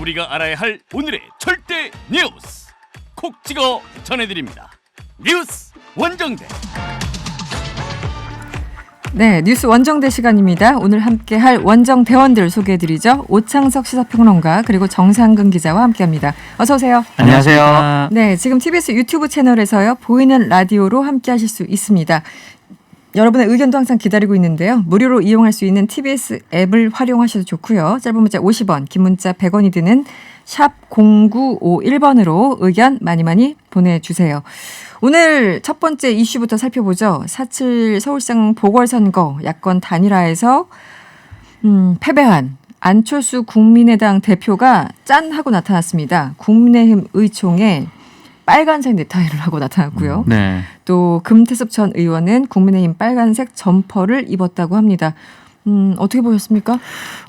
우리가 알아야 할 오늘의 절대 뉴스 콕 찍어 전해드립니다. 뉴스 원정대. 네, 뉴스 원정대 시간입니다. 오늘 함께할 원정대원들 소개해드리죠. 오창석 시사평론가 그리고 정상근 기자와 함께합니다. 어서 오세요. 안녕하세요. 네, 지금 TBS 유튜브 채널에서요. 보이는 라디오로 함께하실 수 있습니다. 여러분의 의견도 항상 기다리고 있는데요. 무료로 이용할 수 있는 TBS 앱을 활용하셔도 좋고요. 짧은 문자 50원, 긴 문자 100원이 드는 샵 0951번으로 의견 많이 보내주세요. 오늘 첫 번째 이슈부터 살펴보죠. 4.7 서울시장 보궐선거 야권 단일화에서 패배한 안철수 국민의당 대표가 짠 하고 나타났습니다. 국민의힘 의총에 빨간색 넥타이를 하고 나타났고요. 네. 또 금태섭 전 의원은 국민의힘 빨간색 점퍼를 입었다고 합니다. 어떻게 보셨습니까?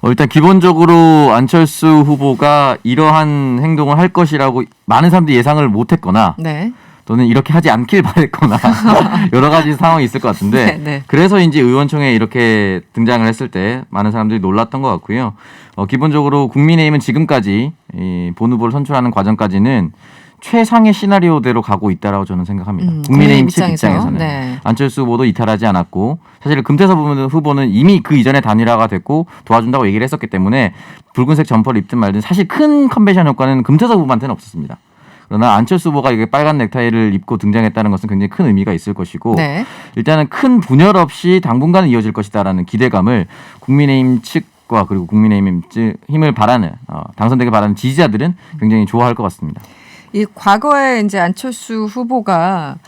일단 기본적으로 안철수 후보가 이러한 행동을 할 것이라고 많은 사람들이 예상을 못했거나 네. 또는 이렇게 하지 않길 바랬거나 여러 가지 상황이 있을 것 같은데 네. 그래서 이제 의원총회에 이렇게 등장을 했을 때 많은 사람들이 놀랐던 것 같고요. 기본적으로 국민의힘은 지금까지 이 본 후보를 선출하는 과정까지는 최상의 시나리오대로 가고 있다라고 저는 생각합니다. 국민의힘 측 입장에서는 네. 안철수 후보도 이탈하지 않았고 사실 금태섭 후보는 이미 그 이전에 단일화가 됐고 도와준다고 얘기를 했었기 때문에 붉은색 점퍼를 입든 말든 사실 큰 컨벤션 효과는 금태섭 후보한테는 없었습니다. 그러나 안철수 후보가 이게 빨간 넥타이를 입고 등장했다는 것은 굉장히 큰 의미가 있을 것이고 네. 일단은 큰 분열 없이 당분간은 이어질 것이다라는 기대감을 국민의힘 측과 그리고 국민의힘 힘을 바라는 당선되길 바라는 지지자들은 굉장히 좋아할 것 같습니다. 이 과거에 이제 안철수 후보가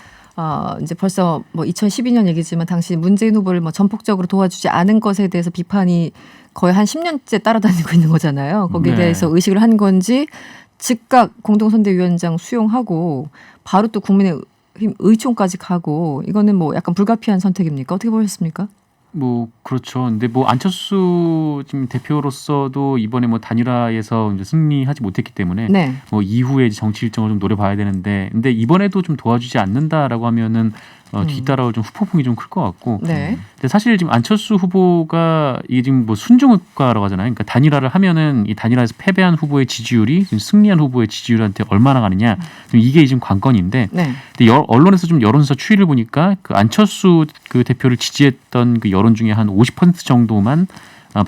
이제 벌써 뭐 2012년 얘기지만 당시 문재인 후보를 뭐 전폭적으로 도와주지 않은 것에 대해서 비판이 거의 한 10년째 따라다니고 있는 거잖아요. 거기에 대해서 의식을 한 건지 즉각 공동선대위원장 수용하고 바로 또 국민의힘 의총까지 가고 이거는 뭐 약간 불가피한 선택입니까? 어떻게 보셨습니까? 뭐 그렇죠. 근데 뭐 안철수 지금 대표로서도 이번에 뭐 단일화에서 이제 승리하지 못했기 때문에 네. 뭐 이후에 이제 정치 일정을 좀 노려봐야 되는데, 근데 이번에도 좀 도와주지 않는다라고 하면은 뒤따라올 좀 후폭풍이 좀 클 것 같고. 네. 근데 사실 지금 안철수 후보가 이게 지금 뭐 순종효과라고 하잖아요. 그러니까 단일화를 하면은 이 단일화에서 패배한 후보의 지지율이 승리한 후보의 지지율한테 얼마나 가느냐. 이게 지금 관건인데. 네. 근데 언론에서 좀 여론조사 추이를 보니까 그 안철수 그 대표를 지지했던 그 여론 중에 한 50% 정도만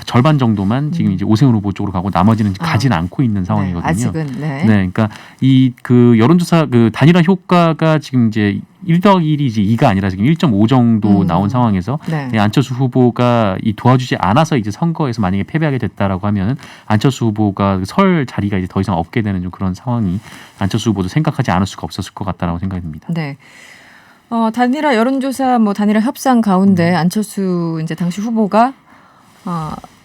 절반 정도만 지금 이제 오세훈 후보 쪽으로 가고 나머지는 가진 않고 있는 상황이거든요. 네, 아직은 네. 네, 그러니까 이 그 여론조사 그 단일화 효과가 지금 이제 1+1이 이제 2가 아니라 지금 1.5 정도 나온 상황에서 네. 안철수 후보가 이 도와주지 않아서 이제 선거에서 만약에 패배하게 됐다라고 하면은 안철수 후보가 설 자리가 이제 더 이상 없게 되는 좀 그런 상황이 안철수 후보도 생각하지 않을 수가 없었을 것 같다라고 생각이 듭니다. 네. 단일화 여론조사 뭐 단일화 협상 가운데 안철수 이제 당시 후보가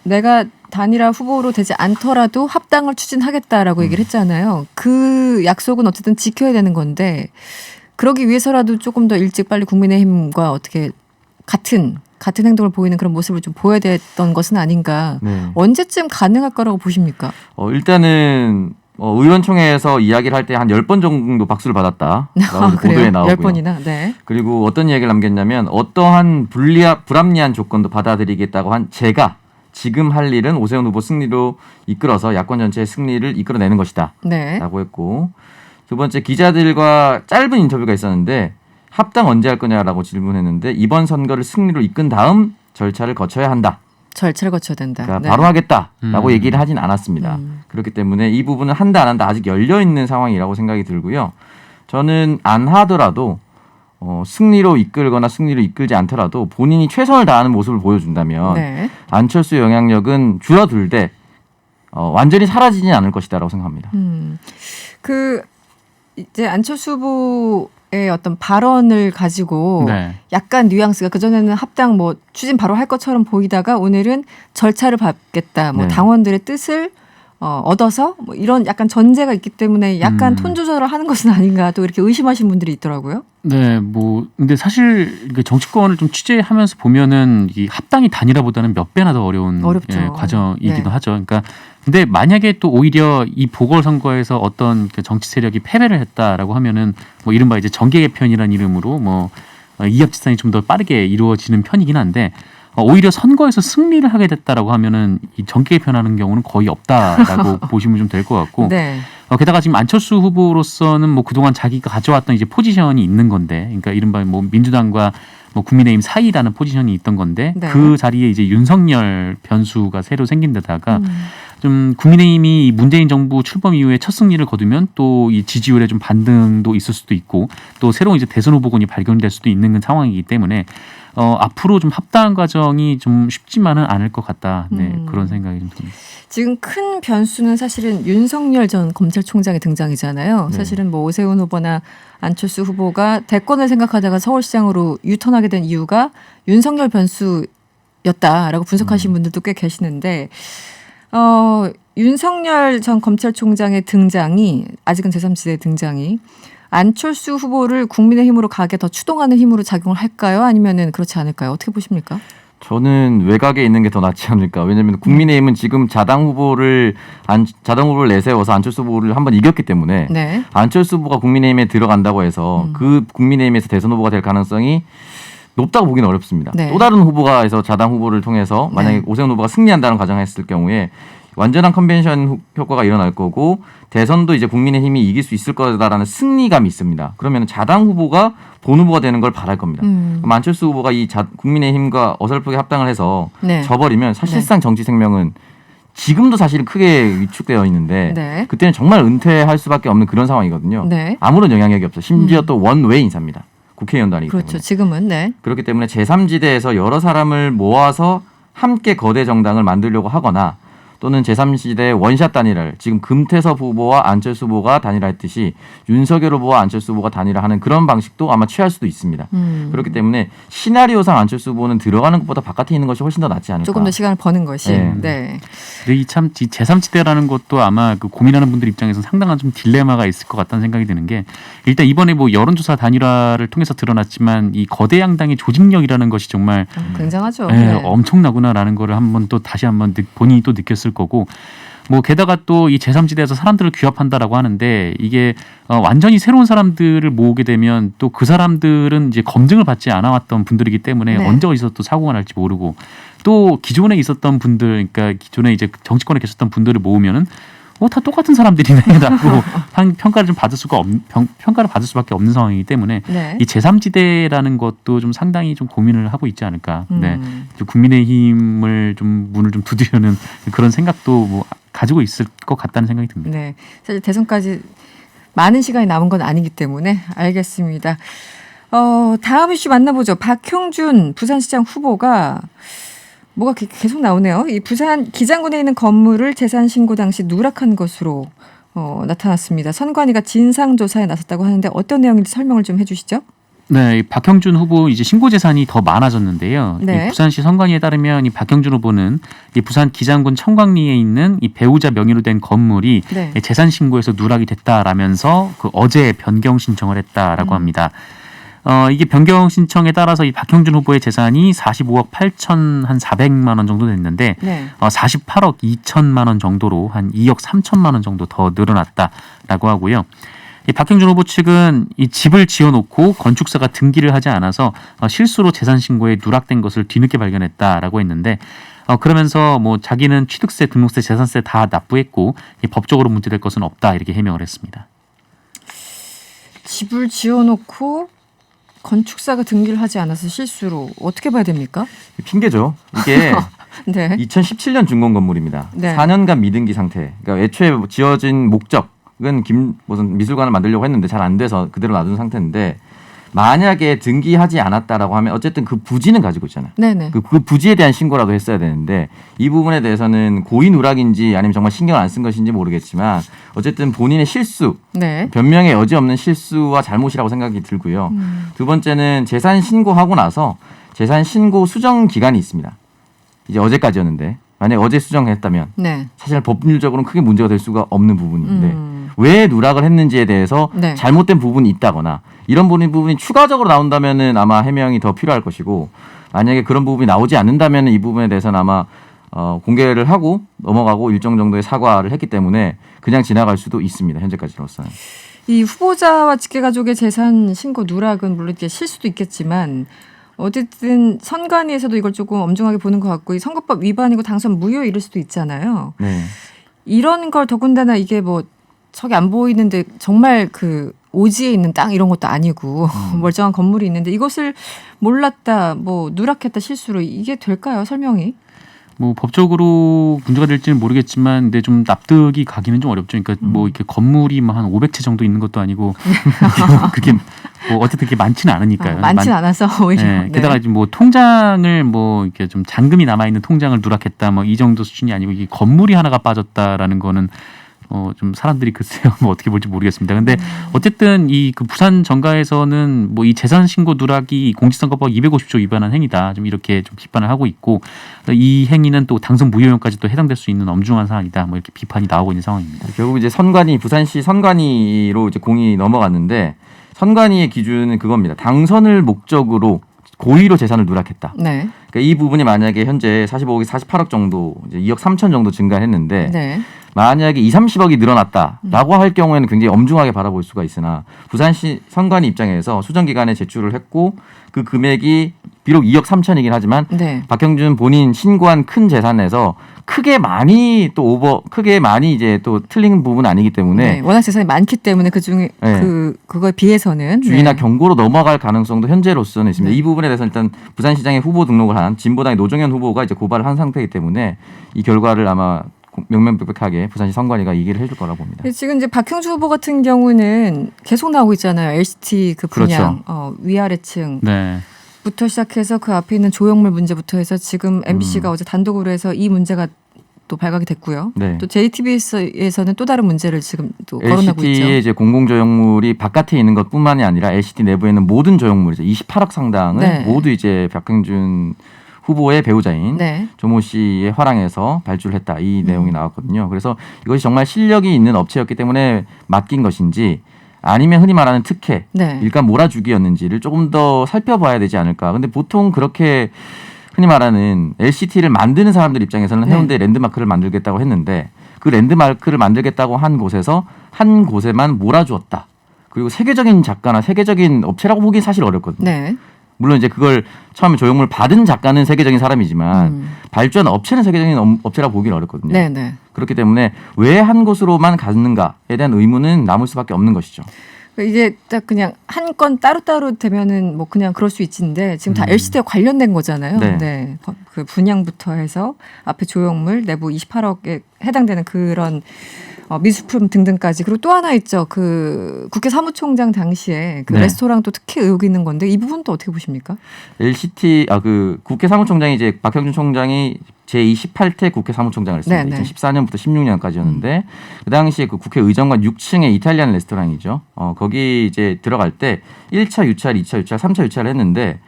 내가 단일화 후보로 되지 않더라도 합당을 추진하겠다라고 얘기를 했잖아요. 그 약속은 어쨌든 지켜야 되는 건데 그러기 위해서라도 조금 더 일찍 빨리 국민의힘과 어떻게 같은 행동을 보이는 그런 모습을 좀 보여야 됐던 것은 아닌가. 네. 언제쯤 가능할 거라고 보십니까? 일단은 의원총회에서 이야기를 할 때 한 10번 정도 박수를 받았다. 보도에 나오고요. 10번이나. 네. 그리고 어떤 이야기를 남겼냐면 어떠한 불합리한 조건도 받아들이겠다고 한 제가 지금 할 일은 오세훈 후보 승리로 이끌어서 야권 전체의 승리를 이끌어내는 것이다. 네. 라고 했고 두 번째 기자들과 짧은 인터뷰가 있었는데 합당 언제 할 거냐라고 질문했는데 이번 선거를 승리로 이끈 다음 절차를 거쳐야 한다. 절차를 거쳐야 된다. 그러니까 네. 바로 하겠다라고 얘기를 하진 않았습니다. 그렇기 때문에 이 부분은 한다 안 한다 아직 열려있는 상황이라고 생각이 들고요. 저는 안 하더라도 승리로 이끌거나 승리로 이끌지 않더라도 본인이 최선을 다하는 모습을 보여준다면 네. 안철수 영향력은 줄어들되 완전히 사라지진 않을 것이다라고 생각합니다. 이제 안철수 후보의 어떤 발언을 가지고 네. 약간 뉘앙스가 그전에는 합당 뭐 추진 바로 할 것처럼 보이다가 오늘은 절차를 밟겠다. 뭐 네. 당원들의 뜻을 얻어서 뭐 이런 약간 전제가 있기 때문에 약간 톤 조절을 하는 것은 아닌가 또 이렇게 의심하시는 분들이 있더라고요. 네, 뭐 근데 사실 정치권을 좀 취재하면서 보면은 이 합당이 단일화보다는 몇 배나 더 어려운 어렵죠. 과정이기도 네. 하죠. 그러니까 근데 만약에 또 오히려 이 보궐선거에서 어떤 그 정치 세력이 패배를 했다라고 하면은 뭐 이른바 이제 정계 개편이라는 이름으로 뭐 이합집산이 좀 더 빠르게 이루어지는 편이긴 한데 오히려 선거에서 승리를 하게 됐다라고 하면은 이 정계 개편하는 경우는 거의 없다라고 보시면 좀 될 것 같고 네. 게다가 지금 안철수 후보로서는 뭐 그동안 자기가 가져왔던 이제 포지션이 있는 건데, 그러니까 이른바 뭐 민주당과 뭐 국민의힘 사이라는 포지션이 있던 건데 네. 그 자리에 이제 윤석열 변수가 새로 생긴 데다가 좀 국민의힘이 문재인 정부 출범 이후에 첫 승리를 거두면 또 이 지지율에 좀 반등도 있을 수도 있고 또 새로운 이제 대선 후보군이 발견될 수도 있는 상황이기 때문에 앞으로 좀 합당 과정이 좀 쉽지만은 않을 것 같다. 네, 그런 생각이 좀 듭니다. 지금 큰 변수는 사실은 윤석열 전 검찰총장의 등장이잖아요. 네. 사실은 뭐 오세훈 후보나 안철수 후보가 대권을 생각하다가 서울시장으로 유턴하게 된 이유가 윤석열 변수였다라고 분석하시는 분들도 꽤 계시는데 윤석열 전 검찰총장의 등장이 아직은 제3지대 등장이 안철수 후보를 국민의힘으로 가게 더 추동하는 힘으로 작용을 할까요? 아니면은 그렇지 않을까요? 어떻게 보십니까? 저는 외곽에 있는 게 더 낫지 않을까. 왜냐하면 국민의힘은 지금 자당 후보를 내세워서 안철수 후보를 한번 이겼기 때문에 네. 안철수 후보가 국민의힘에 들어간다고 해서 그 국민의힘에서 대선 후보가 될 가능성이 높다고 보기는 어렵습니다. 네. 또 다른 후보가 해서 자당 후보를 통해서 만약에 네. 오세훈 후보가 승리한다는 가정했을 경우에 완전한 컨벤션 효과가 일어날 거고 대선도 이제 국민의힘이 이길 수 있을 거다라는 승리감이 있습니다. 그러면 자당 후보가 본 후보가 되는 걸 바랄 겁니다. 그럼 안철수 후보가 이 국민의힘과 어설프게 합당을 해서 네. 져버리면 사실상 정치 생명은 지금도 사실 크게 위축되어 있는데 네. 그때는 정말 은퇴할 수밖에 없는 그런 상황이거든요. 네. 아무런 영향력이 없어. 심지어 또 원웨이 인사입니다. 국회의원도 아니기 그렇죠. 때문에. 지금은 네. 그렇기 때문에 제3지대에서 여러 사람을 모아서 함께 거대 정당을 만들려고 하거나 또는 제3지대 원샷 단일화를 지금 금태섭 후보와 안철수 후보가 단일화했듯이 윤석열 후보와 안철수 후보가 단일화하는 그런 방식도 아마 취할 수도 있습니다. 그렇기 때문에 시나리오상 안철수 후보는 들어가는 것보다 바깥에 있는 것이 훨씬 더 낫지 않을까. 조금 더 시간을 버는 것이. 네. 네. 근데 이 제3지대라는 것도 아마 그 고민하는 분들 입장에서 상당한 좀 딜레마가 있을 것 같다는 생각이 드는 게 일단 이번에 뭐 여론조사 단일화를 통해서 드러났지만 이 거대 양당의 조직력이라는 것이 정말 굉장하죠. 네, 엄청나구나라는 거를 한번 또 다시 한번 본인이 또 느꼈을 거고 뭐 게다가 또 이 제3지대에서 사람들을 규합한다라고 하는데 이게 완전히 새로운 사람들을 모으게 되면 또 그 사람들은 이제 검증을 받지 않아왔던 분들이기 때문에 네. 언제 어디서 또 사고가 날지 모르고 또 기존에 있었던 분들 그러니까 기존에 이제 정치권에 계셨던 분들을 모으면은 다 똑같은 사람들이네라고 평가를 좀 평가를 받을 수밖에 없는 상황이기 때문에 네. 이 제3지대라는 것도 좀 상당히 좀 고민을 하고 있지 않을까. 네. 좀 국민의힘을 좀 문을 좀 두드려는 그런 생각도 뭐 가지고 있을 것 같다는 생각이 듭니다. 네. 사실 대선까지 많은 시간이 남은 건 아니기 때문에 알겠습니다. 다음 이슈 만나보죠. 박형준 부산시장 후보가 뭐가 계속 나오네요. 이 부산 기장군에 있는 건물을 재산 신고 당시 누락한 것으로 나타났습니다. 선관위가 진상조사에 나섰다고 하는데 어떤 내용인지 설명을 좀 해주시죠. 네, 이 박형준 후보 이제 신고 재산이 더 많아졌는데요. 네. 이 부산시 선관위에 따르면 이 박형준 후보는 이 부산 기장군 청광리에 있는 이 배우자 명의로 된 건물이 네. 재산 신고에서 누락이 됐다라면서 그 어제 변경 신청을 했다라고 합니다. 이게 변경 신청에 따라서 이 박형준 후보의 재산이 45억 8,400만 원 정도 됐는데 네. 48억 2천만 원 정도로 한 2억 3천만 원 정도 더 늘어났다라고 하고요. 이 박형준 후보 측은 이 집을 지어놓고 건축사가 등기를 하지 않아서 실수로 재산 신고에 누락된 것을 뒤늦게 발견했다라고 했는데 그러면서 뭐 자기는 취득세, 등록세, 재산세 다 납부했고 법적으로 문제될 것은 없다 이렇게 해명을 했습니다. 집을 지어놓고 건축사가 등기를 하지 않아서 실수로 어떻게 봐야 됩니까? 핑계죠. 이게 네. 2017년 준공 건물입니다. 네. 4년간 미등기 상태. 그러니까 애초에 지어진 목적은 무슨 미술관을 만들려고 했는데 잘 안 돼서 그대로 놔둔 상태인데 만약에 등기하지 않았다라고 하면 어쨌든 그 부지는 가지고 있잖아요. 네네. 그 부지에 대한 신고라도 했어야 되는데 이 부분에 대해서는 고의 누락인지 아니면 정말 신경 안 쓴 것인지 모르겠지만 어쨌든 본인의 실수, 네. 변명의 여지 없는 실수와 잘못이라고 생각이 들고요. 두 번째는 재산 신고하고 나서 재산 신고 수정 기간이 있습니다. 이제 어제까지였는데 만약 어제 수정했다면 네. 사실 법률적으로는 크게 문제가 될 수가 없는 부분인데 왜 누락을 했는지에 대해서 네. 잘못된 부분이 있다거나 이런 부분이 추가적으로 나온다면은 아마 해명이 더 필요할 것이고 만약에 그런 부분이 나오지 않는다면은 이 부분에 대해서는 아마 공개를 하고 넘어가고 일정 정도의 사과를 했기 때문에 그냥 지나갈 수도 있습니다. 현재까지로서는. 이 후보자와 직계가족의 재산 신고 누락은 물론 이게 실수도 있겠지만 어쨌든 선관위에서도 이걸 조금 엄중하게 보는 것 같고 이 선거법 위반이고 당선 무효 이럴 수도 있잖아요. 네. 이런 걸 더군다나 이게 뭐 저기 안 보이는데 정말 그 오지에 있는 땅 이런 것도 아니고 멀쩡한 건물이 있는데 이것을 몰랐다, 뭐 누락했다 실수로 이게 될까요? 설명이? 뭐 법적으로 문제가 될지는 모르겠지만, 근데 좀 납득이 가기는 좀 어렵죠. 그러니까 뭐 이렇게 건물이 뭐 한 500채 정도 있는 것도 아니고 그게 뭐 어쨌든 그게 많지는 않으니까요. 많진 않아서 오히려. 네, 네. 게다가 이제 뭐 통장을 뭐 이렇게 좀 잔금이 남아 있는 통장을 누락했다, 뭐 이 정도 수준이 아니고 이게 건물이 하나가 빠졌다라는 거는 좀 사람들이 글쎄요 뭐 어떻게 볼지 모르겠습니다. 근데 어쨌든 이 그 부산 정가에서는 뭐 이 재산 신고 누락이 공직선거법 250조 위반한 행위다, 좀 이렇게 좀 비판을 하고 있고, 이 행위는 또 당선 무효형까지 또 해당될 수 있는 엄중한 사안이다, 뭐 이렇게 비판이 나오고 있는 상황입니다. 결국 이제 선관위 부산시 선관위로 이제 공이 넘어갔는데 선관위의 기준은 그겁니다. 당선을 목적으로 고의로 재산을 누락했다. 네. 그러니까 이 부분이 만약에 현재 45억이 48억 정도, 이제 2억 3천 정도 증가했는데 네. 만약에 2, 30억이 늘어났다라고 할 경우에는 굉장히 엄중하게 바라볼 수가 있으나 부산시 선관위 입장에서 수정기관에 제출을 했고 그 금액이 비록 2억 3천이긴 하지만 네. 박형준 본인 신고한 큰 재산에서 크게 많이 이제 또 틀린 부분은 아니기 때문에 네. 워낙 재산이 많기 때문에 그중에 네. 그거에 비해서는 주의나 네. 경고로 넘어갈 가능성도 현재로서는 있습니다. 네. 이 부분에 대해서 일단 부산시장에 후보 등록을 한 진보당의 노정현 후보가 이제 고발을 한 상태이기 때문에 이 결과를 아마 명명백백하게 부산시 선관위가 얘기를 해줄 거라고 봅니다. 지금 이제 박형주 후보 같은 경우는 계속 나오고 있잖아요. LCT 그 분양 위아래층 네. 부터 시작해서 그 앞에 있는 조형물 문제부터 해서 지금 MBC가 어제 단독으로 해서 이 문제가 또 발각이 됐고요. 네. 또 JTBC에서는 또 다른 문제를 지금 또 거론하고 있죠. LCT의 이제 공공조형물이 바깥에 있는 것뿐만이 아니라 LCT 내부에 있는 모든 조형물이죠. 28억 상당을 네. 모두 이제 박형준 후보의 배우자인 네. 조모 씨의 화랑에서 발주했다, 이 내용이 나왔거든요. 그래서 이것이 정말 실력이 있는 업체였기 때문에 맡긴 것인지 아니면 흔히 말하는 특혜, 네. 일감 몰아주기였는지를 조금 더 살펴봐야 되지 않을까. 근데 보통 그렇게 흔히 말하는 LCT를 만드는 사람들 입장에서는 해운대 랜드마크를 만들겠다고 했는데 그 랜드마크를 만들겠다고 한 곳에서 한 곳에만 몰아주었다. 그리고 세계적인 작가나 세계적인 업체라고 보기 사실 어렵거든요. 네. 물론 이제 그걸 처음에 조형물 받은 작가는 세계적인 사람이지만 발주한 업체는 세계적인 업체라고 보기는 어렵거든요. 네, 네. 그렇기 때문에 왜 한 곳으로만 갔는가에 대한 의문은 남을 수밖에 없는 것이죠. 이게 딱 그냥 한 건 따로따로 되면은 뭐 그냥 그럴 수 있는데 지금 다 LCT와 관련된 거잖아요. 네. 네. 그 분양부터 해서 앞에 조형물 내부 28억에 해당되는 그런 미술품 등등까지. 그리고 또 하나 있죠. 그 국회 사무총장 당시에 그 네. 레스토랑도 특히 의혹이 있는 건데 이 부분도 어떻게 보십니까? LCT 그 국회 사무총장이 이제 박형준 총장이 제28대 국회 사무총장을 했습니다. 네, 네. 2014년부터 16년까지였는데 그 당시에 그 국회 의정관 6층에 이탈리안 레스토랑이죠. 거기 이제 들어갈 때 1차 유찰, 2차 유찰, 3차 유찰을 했는데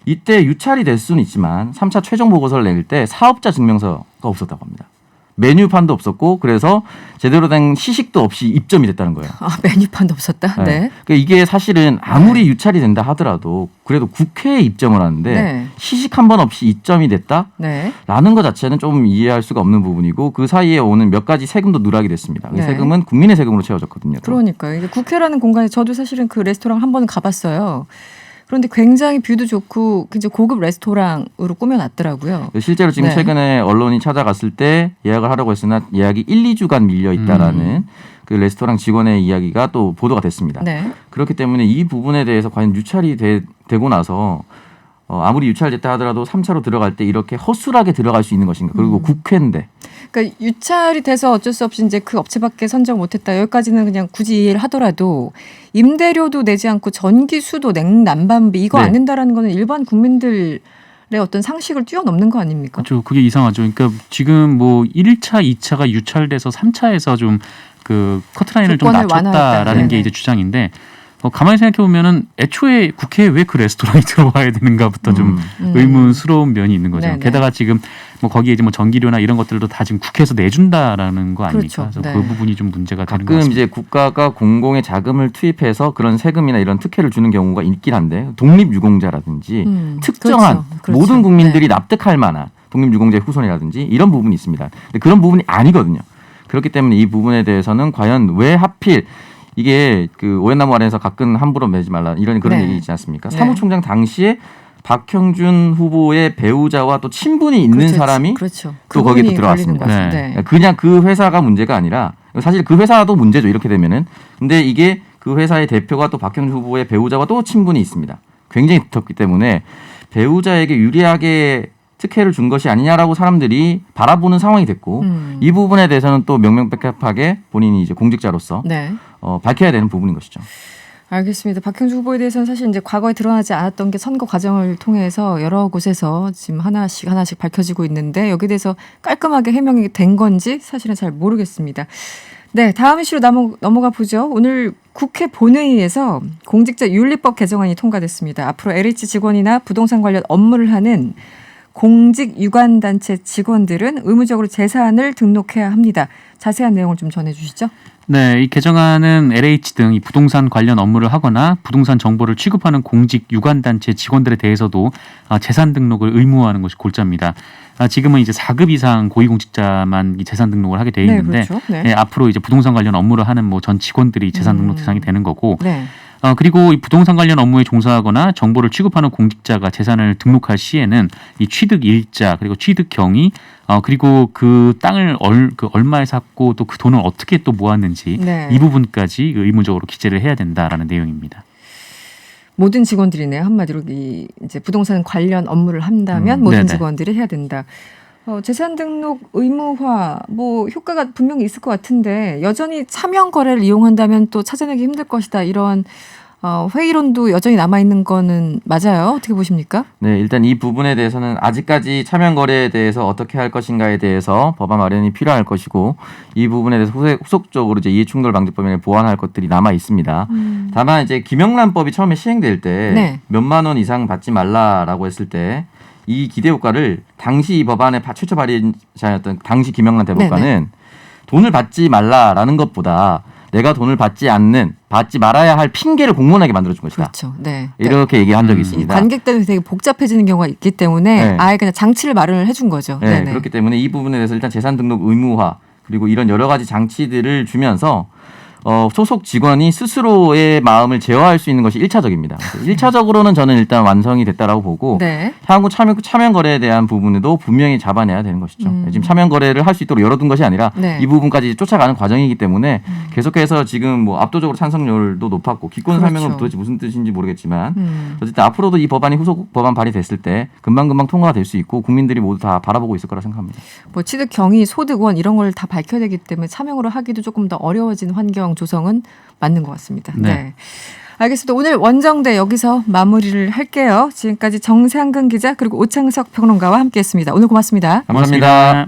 이때 유찰이 될 수는 있지만 3차 최종 보고서를 낼 때 사업자 증명서가 없었다고 합니다. 메뉴판도 없었고 그래서 제대로 된 시식도 없이 입점이 됐다는 거예요. 메뉴판도 없었다. 네. 그러니까 이게 사실은 아무리 유찰이 된다 하더라도 그래도 국회에 입점을 하는데 네. 시식 한 번 없이 입점이 됐다라는 네. 것 자체는 좀 이해할 수가 없는 부분이고 그 사이에 오는 몇 가지 세금도 누락이 됐습니다. 그 네. 세금은 국민의 세금으로 채워졌거든요. 또. 그러니까요. 이게 국회라는 공간에 저도 사실은 그 레스토랑 한 번은 가봤어요. 그런데 굉장히 뷰도 좋고 굉장히 고급 레스토랑으로 꾸며놨더라고요. 실제로 지금 네. 최근에 언론이 찾아갔을 때 예약을 하려고 했으나 예약이 1, 2주간 밀려 있다라는 그 레스토랑 직원의 이야기가 또 보도가 됐습니다. 네. 그렇기 때문에 이 부분에 대해서 과연 유찰이 되고 나서 아무리 유찰됐다 하더라도 3차로 들어갈 때 이렇게 허술하게 들어갈 수 있는 것인가. 그리고 국회인데. 그러니까 유찰이 돼서 어쩔 수 없이 이제 그 업체밖에 선정 못했다. 여기까지는 그냥 굳이 이해를 하더라도 임대료도 내지 않고 전기수도 냉난방비 이거 네. 안 낸다라는 거는 일반 국민들의 어떤 상식을 뛰어넘는 거 아닙니까? 그렇죠. 그게 이상하죠. 그러니까 지금 뭐 1차, 2차가 유찰돼서 3차에서 좀 그 커트라인을 좀 조건을 낮췄다라는 완화했다. 게 네네. 이제 주장인데 가만히 생각해 보면은 애초에 국회에 왜 그 레스토랑이 들어와야 되는가부터 좀 의문스러운 면이 있는 거죠. 네네. 게다가 지금 뭐 거기에 이제 뭐 전기료나 이런 것들도 다 지금 국회에서 내준다라는 거 아닙니까? 그렇죠. 그래서 네. 그 부분이 좀 문제가 되는 것 가끔 같습니다. 이제 국가가 공공의 자금을 투입해서 그런 세금이나 이런 특혜를 주는 경우가 있긴 한데 독립유공자라든지 특정한 그렇죠. 모든 국민들이 네. 납득할 만한 독립유공자의 후손이라든지 이런 부분이 있습니다. 근데 그런 부분이 아니거든요. 그렇기 때문에 이 부분에 대해서는 과연 왜 하필 이게 그 오얏나무 아래에서 가끔 함부로 매지 말라 이런 그런 네. 얘기 있지 않습니까? 네. 사무총장 당시에 박형준 후보의 배우자와 또 친분이 있는 그렇죠. 사람이 그렇죠. 또 거기에 또 그분이 들어왔습니다. 걸리는 거죠. 네. 네. 그냥 그 회사가 문제가 아니라 사실 그 회사도 문제죠. 이렇게 되면은. 근데 이게 그 회사의 대표가 또 박형준 후보의 배우자와 또 친분이 있습니다. 굉장히 붙었기 때문에 배우자에게 유리하게 특혜를 준 것이 아니냐라고 사람들이 바라보는 상황이 됐고 이 부분에 대해서는 또 명명백백하게 본인이 이제 공직자로서 네. 밝혀야 되는 부분인 것이죠. 알겠습니다. 박형준 후보에 대해서는 사실 이제 과거에 드러나지 않았던 게 선거 과정을 통해서 여러 곳에서 지금 하나씩 밝혀지고 있는데 여기에 대해서 깔끔하게 해명이 된 건지 사실은 잘 모르겠습니다. 네, 다음 이슈로 넘어가 보죠. 오늘 국회 본회의에서 공직자 윤리법 개정안이 통과됐습니다. 앞으로 LH 직원이나 부동산 관련 업무를 하는 공직 유관단체 직원들은 의무적으로 재산을 등록해야 합니다. 자세한 내용을 좀 전해주시죠. 네, 이 개정안은 LH 등 이 부동산 관련 업무를 하거나 부동산 정보를 취급하는 공직 유관단체 직원들에 대해서도 재산 등록을 의무화하는 것이 골자입니다. 지금은 이제 4급 이상 고위공직자만 이 재산 등록을 하게 돼 있는데 네, 그렇죠. 네. 예, 앞으로 이제 부동산 관련 업무를 하는 뭐 전 직원들이 재산 등록 대상이 되는 거고 네. 그리고 이 부동산 관련 업무에 종사하거나 정보를 취급하는 공직자가 재산을 등록할 시에는 이 취득 일자 그리고 취득 경위 그리고 그 땅을 얼마에 샀고 또 그 돈을 어떻게 또 모았는지 네. 이 부분까지 의무적으로 기재를 해야 된다라는 내용입니다. 모든 직원들이네요. 한마디로 이제 부동산 관련 업무를 한다면 모든 네네. 직원들이 해야 된다. 재산 등록 의무화 뭐 효과가 분명히 있을 것 같은데 여전히 차명 거래를 이용한다면 또 찾아내기 힘들 것이다. 이런 회의론도 여전히 남아 있는 거는 맞아요. 어떻게 보십니까? 네, 일단 이 부분에 대해서는 아직까지 차명 거래에 대해서 어떻게 할 것인가에 대해서 법안 마련이 필요할 것이고 이 부분에 대해서 후속적으로 이제 이해충돌 방지법에 보완할 것들이 남아 있습니다. 다만 이제 김영란법이 처음에 시행될 때 네. 몇만 원 이상 받지 말라라고 했을 때 이 기대 효과를 당시 이 법안의 최초 발의자였던 당시 김영란 대법관은 돈을 받지 말라라는 것보다 내가 돈을 받지 말아야 할 핑계를 공론하게 만들어준 것이다. 그렇죠. 네. 이렇게 얘기한 적이 이 있습니다. 관객 때문에 되게 복잡해지는 경우가 있기 때문에 네. 아예 그냥 장치를 마련을 해준 거죠. 네, 네네. 그렇기 때문에 이 부분에 대해서 일단 재산 등록 의무화 그리고 이런 여러 가지 장치들을 주면서 소속 직원이 스스로의 마음을 제어할 수 있는 것이 1차적입니다. 1차적으로는 저는 일단 완성이 됐다라고 보고 네. 향후 차명 거래에 대한 부분에도 분명히 잡아내야 되는 것이죠. 지금 차명 거래를 할 수 있도록 열어둔 것이 아니라 네. 이 부분까지 쫓아가는 과정이기 때문에 계속해서 지금 뭐 압도적으로 찬성률도 높았고 기권 그렇죠. 설명은 도대체 무슨 뜻인지 모르겠지만 어쨌든 앞으로도 이 법안이 후속 법안 발의됐을 때 금방금방 통과가 될 수 있고 국민들이 모두 다 바라보고 있을 거라 생각합니다. 뭐 취득 경위, 소득 원 이런 걸 다 밝혀야 되기 때문에 차명으로 하기도 조금 더 어려워진 환경 조성은 맞는 것 같습니다. 네. 네. 알겠습니다. 오늘 원정대 여기서 마무리를 할게요. 지금까지 정상근 기자 그리고 오창석 평론가와 함께했습니다. 오늘 고맙습니다. 감사합니다.